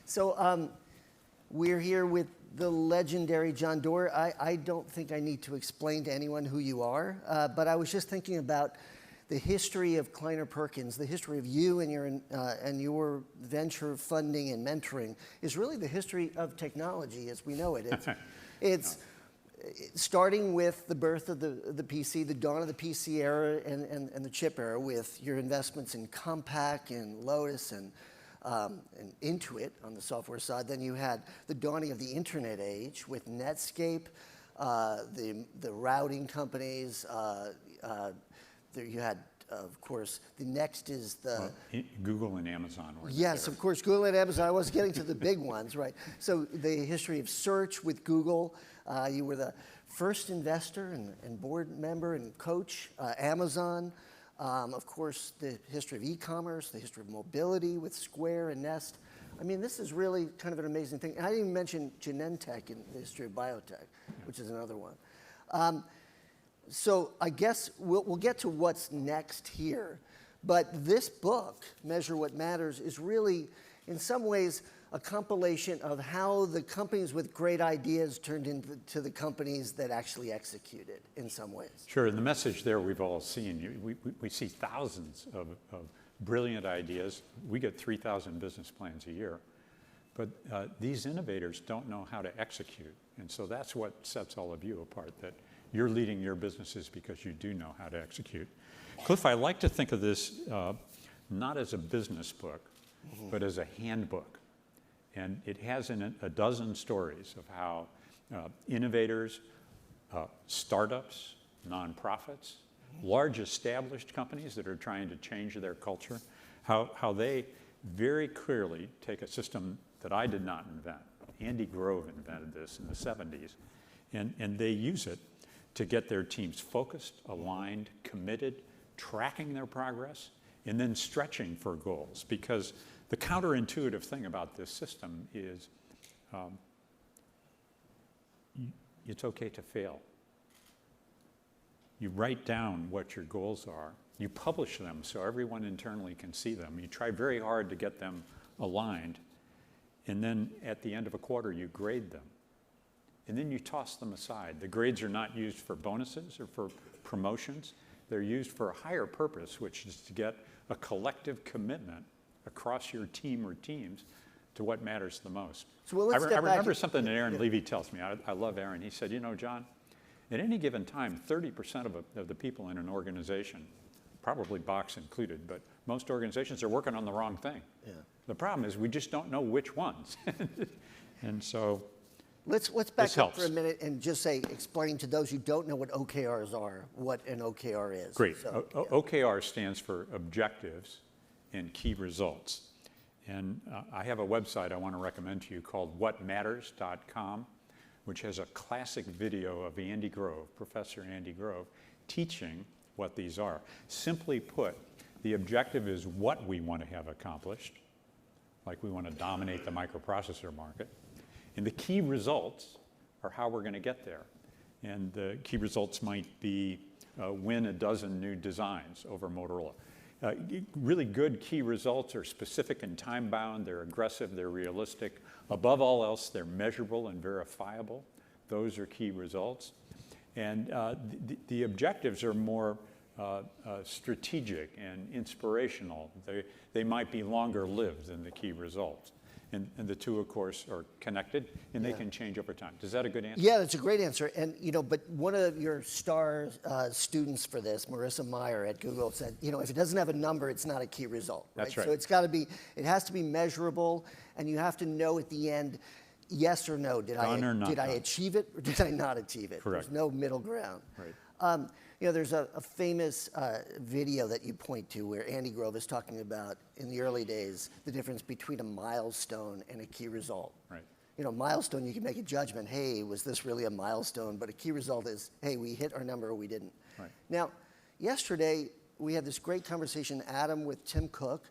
So we're here with the legendary John Doerr. I don't think I need to explain to anyone who you are, but I was just thinking about the history of Kleiner Perkins, the history of you and your venture funding and mentoring is really the history of technology as we know it. It's starting with the birth of the PC, the dawn of the PC era and the chip era with your investments in Compaq and Lotus and Intuit on the software side. Then you had the dawning of the internet age with Netscape, the routing companies. There you had, of course, the next is the... Google and Amazon were Yes, of course, Google and Amazon. I was getting to the big ones, right? So the history of search with Google. You were the first investor and board member and coach, Amazon. Of course, the history of e-commerce, the history of mobility with Square and Nest. I mean, this is really kind of an amazing thing. And I didn't even mention Genentech in the history of biotech, which is another one. So I guess we'll get to what's next here. But this book, Measure What Matters, is really, in some ways, a compilation of how the companies with great ideas turned into the companies that actually executed in some ways. Sure, and the message there we've all seen. We see thousands of brilliant ideas. We get 3,000 business plans a year. But these innovators don't know how to execute. And so that's what sets all of you apart, that you're leading your businesses because you do know how to execute. Cliff, I like to think of this not as a business book, but as a handbook. And it has in it a dozen stories of how innovators, startups, nonprofits, large established companies that are trying to change their culture, how they very clearly take a system that I did not invent. Andy Grove invented this in the 70s, and they use it to get their teams focused, aligned, committed, tracking their progress, and then stretching for goals. Because the counterintuitive thing about this system is it's okay to fail. You write down what your goals are. You publish them so everyone internally can see them. You try very hard to get them aligned. And then at the end of a quarter, you grade them. And then you toss them aside. The grades are not used for bonuses or for promotions. They're used for a higher purpose, which is to get a collective commitment across your team or teams to what matters the most. So well, I remember something that Aaron Levy tells me. I love Aaron. He said, you know, John, at any given time, 30% of the people in an organization, probably Box included, but most organizations are working on the wrong thing. Yeah. The problem is we just don't know which ones. And so let's back up for a minute and just explain to those who don't know what OKRs are, what an OKR is. Great. So, OKR stands for objectives and key results. And I have a website I want to recommend to you called whatmatters.com, which has a classic video of Andy Grove, Professor Andy Grove, teaching what these are. Simply put, the objective is what we want to have accomplished, like we want to dominate the microprocessor market. And the key results are how we're going to get there. And the key results might be win a dozen new designs over Motorola. Really good key results are specific and time-bound, they're aggressive, they're realistic. Above all else, they're measurable and verifiable. Those are key results. And the objectives are more strategic and inspirational. They might be longer lived than the key results. And the two, of course, are connected, and they can change over time. Is that a good answer? Yeah, that's a great answer. And but one of your star students for this, Marissa Meyer at Google, said, if it doesn't have a number, it's not a key result. Right? That's right. So it has to be measurable, and you have to know at the end, yes or no. Did I achieve it or did I not achieve it? Correct. There's no middle ground. Right. There's a famous video that you point to where Andy Grove is talking about, in the early days, the difference between a milestone and a key result. Right. Milestone, you can make a judgment, hey, was this really a milestone? But a key result is, hey, we hit our number or we didn't. Right. Now, yesterday, we had this great conversation, Adam with Tim Cook,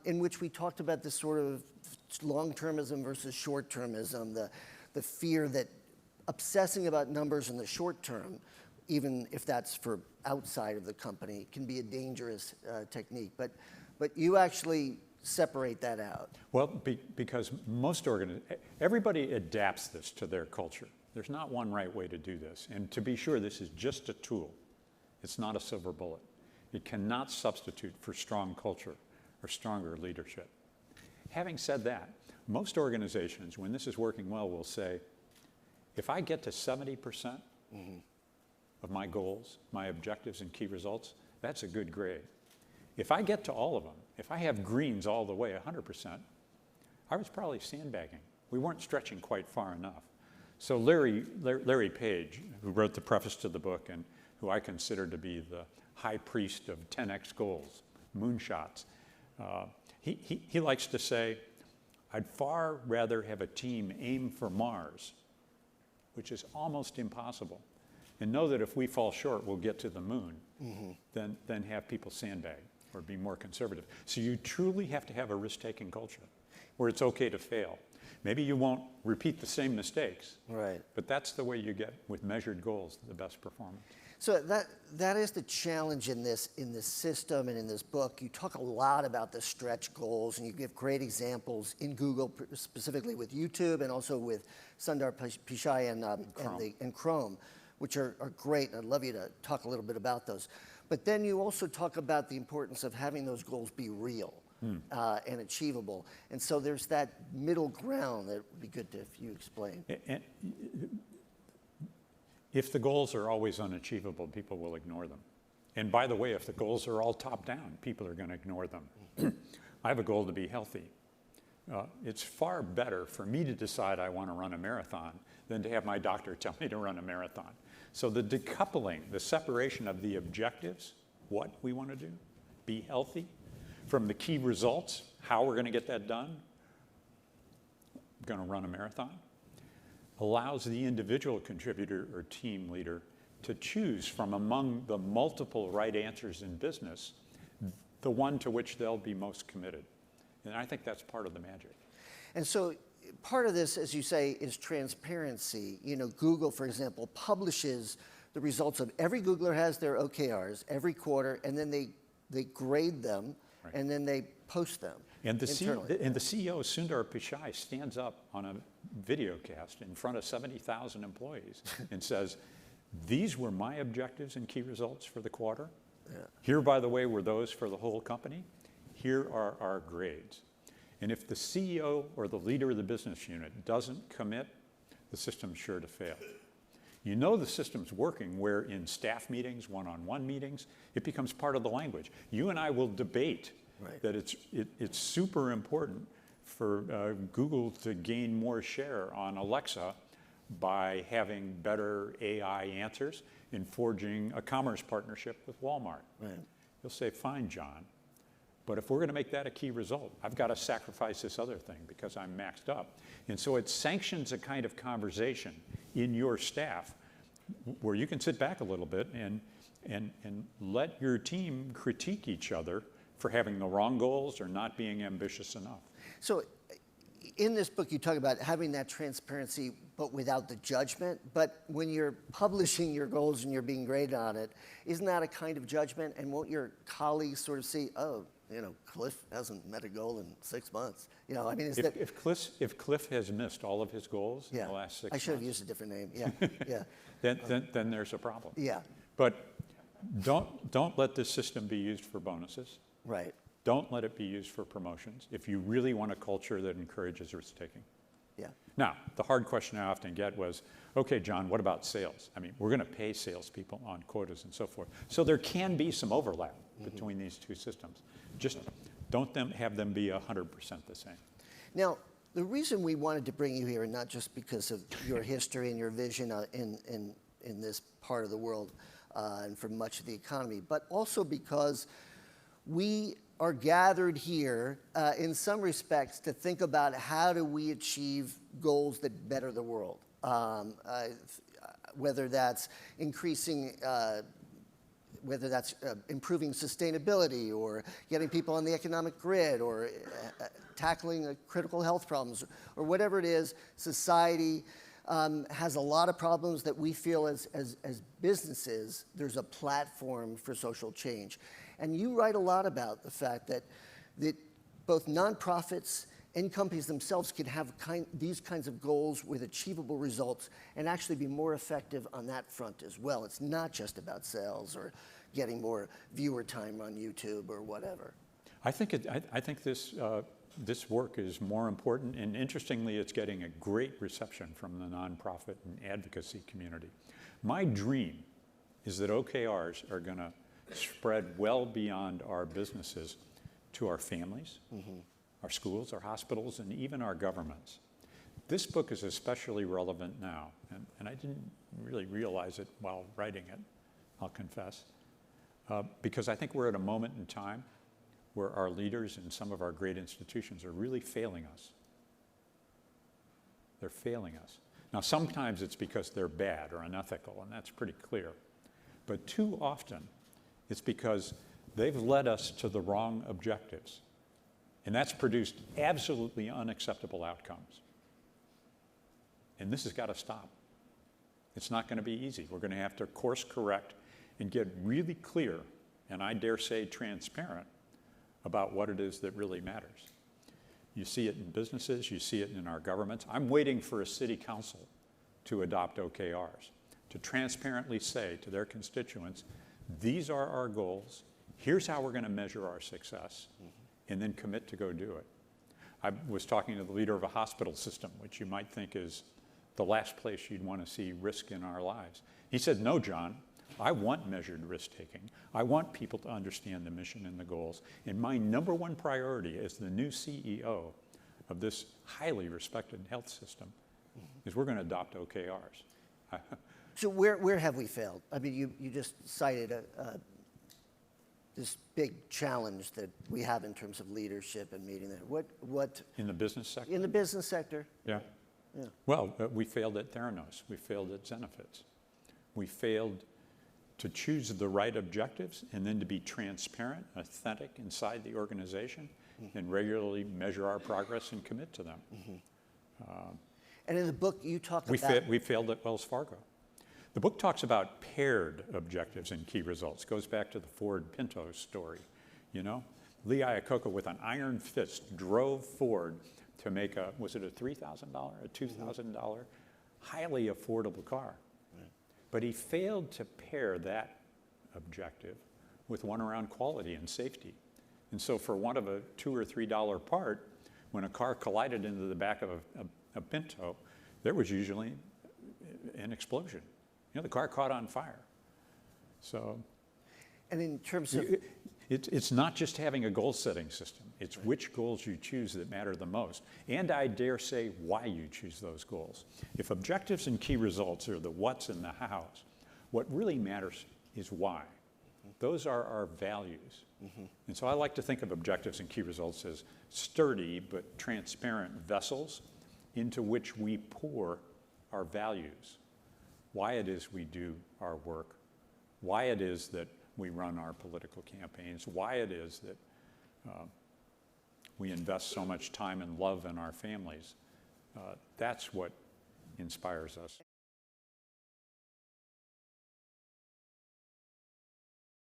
in which we talked about this sort of long-termism versus short-termism, the fear that obsessing about numbers in the short term, even if that's for outside of the company, can be a dangerous technique. But you actually separate that out? Well, because everybody adapts this to their culture. There's not one right way to do this. And to be sure, this is just a tool. It's not a silver bullet. It cannot substitute for strong culture or stronger leadership. Having said that, most organizations, when this is working well, will say, if I get to 70% of my goals, my objectives and key results, that's a good grade. If I get to all of them, if I have greens all the way, 100%, I was probably sandbagging. We weren't stretching quite far enough. So Larry Page, who wrote the preface to the book and who I consider to be the high priest of 10x goals, moonshots, he likes to say, I'd far rather have a team aim for Mars, which is almost impossible, and know that if we fall short, we'll get to the moon, than have people sandbag or be more conservative. So you truly have to have a risk-taking culture where it's okay to fail. Maybe you won't repeat the same mistakes, right? But that's the way you get, with measured goals, the best performance. So that is the challenge in this system and in this book. You talk a lot about the stretch goals, and you give great examples in Google, specifically with YouTube, and also with Sundar Pichai and Chrome, which are great. And I'd love you to talk a little bit about those. But then you also talk about the importance of having those goals be real and achievable. And so there's that middle ground that would be good if you explain. And if the goals are always unachievable, people will ignore them. And by the way, if the goals are all top-down, people are going to ignore them. I have a goal to be healthy. It's far better for me to decide I want to run a marathon than to have my doctor tell me to run a marathon. So the decoupling, the separation of the objectives, what we want to do, be healthy, from the key results, how we're going to get that done, I'm going to run a marathon, allows the individual contributor or team leader to choose from among the multiple right answers in business, the one to which they'll be most committed. And I think that's part of the magic. And so part of this, as you say, is transparency. You know, Google, for example, publishes the results of every Googler has their OKRs every quarter, and then they grade them, right, and then they post them. And the CEO, Sundar Pichai, stands up on a video cast in front of 70,000 employees and says, these were my objectives and key results for the quarter. Yeah. Here, by the way, were those for the whole company. Here are our grades. And if the CEO or the leader of the business unit doesn't commit, the system's sure to fail. You know the system's working where in staff meetings, one-on-one meetings, it becomes part of the language. You and I will debate right, that it's super important for Google to gain more share on Alexa by having better AI answers in forging a commerce partnership with Walmart. Right. You'll say, fine, John, but if we're going to make that a key result, I've got to sacrifice this other thing because I'm maxed up. And so it sanctions a kind of conversation in your staff where you can sit back a little bit and let your team critique each other for having the wrong goals or not being ambitious enough. So in this book, you talk about having that transparency, but without the judgment. But when you're publishing your goals and you're being graded on it, isn't that a kind of judgment? And won't your colleagues sort of see, oh, you know, Cliff hasn't met a goal in 6 months? You know, I mean, if Cliff has missed all of his goals in the last 6 months. I should have used a different name. Yeah, yeah. then there's a problem. Yeah. But don't let this system be used for bonuses. Right. Don't let it be used for promotions if you really want a culture that encourages risk-taking. Yeah. Now, the hard question I often get was, okay, John, what about sales? I mean, we're going to pay salespeople on quotas and so forth. So there can be some overlap between these two systems. Just don't have them be 100% the same. Now, the reason we wanted to bring you here, and not just because of your history and your vision in this part of the world and for much of the economy, but also because we are gathered here in some respects to think about how do we achieve goals that better the world, whether that's increasing, whether that's improving sustainability or getting people on the economic grid or tackling critical health problems or whatever it is. Society has a lot of problems that we feel as businesses, there's a platform for social change. And you write a lot about the fact that both nonprofits and companies themselves could have these kinds of goals with achievable results and actually be more effective on that front as well. It's not just about sales or getting more viewer time on YouTube or whatever. I think this work is more important, and interestingly, it's getting a great reception from the nonprofit and advocacy community. My dream is that OKRs are going to spread well beyond our businesses to our families, our schools, our hospitals, and even our governments. This book is especially relevant now, and I didn't really realize it while writing it, I'll confess, because I think we're at a moment in time where our leaders in some of our great institutions are really failing us. They're failing us. Now, sometimes it's because they're bad or unethical, and that's pretty clear. But too often, it's because they've led us to the wrong objectives. And that's produced absolutely unacceptable outcomes. And this has got to stop. It's not going to be easy. We're going to have to course correct and get really clear, and I dare say transparent, about what it is that really matters. You see it in businesses, you see it in our governments. I'm waiting for a city council to adopt OKRs, to transparently say to their constituents, these are our goals, here's how we're going to measure our success, and then commit to go do it. I was talking to the leader of a hospital system, which you might think is the last place you'd want to see risk in our lives. He said, no, John, I want measured risk-taking. I want people to understand the mission and the goals. And my number one priority as the new CEO of this highly respected health system is we're going to adopt OKRs. So where have we failed? I mean, you just cited this big challenge that we have in terms of leadership and meeting that. What in the business sector? In the business sector. Yeah. Yeah. Well, we failed at Theranos. We failed at Zenefits. We failed to choose the right objectives and then to be transparent, authentic inside the organization, and regularly measure our progress and commit to them. And in the book, you talk about... We failed at Wells Fargo. The book talks about paired objectives and key results. Goes back to the Ford Pinto story, you know? Lee Iacocca, with an iron fist, drove Ford to make was it a $3,000, a $2,000, highly affordable car. But he failed to pair that objective with one around quality and safety. And so for one of a $2 or $3 part, when a car collided into the back of a Pinto, there was usually an explosion. You know, the car caught on fire. So, and in terms of... It's not just having a goal-setting system. It's which goals you choose that matter the most. And I dare say why you choose those goals. If objectives and key results are the what's and the how's, what really matters is why. Those are our values. And so I like to think of objectives and key results as sturdy but transparent vessels into which we pour our values. Why it is we do our work, why it is that we run our political campaigns, why it is that we invest so much time and love in our families. That's what inspires us.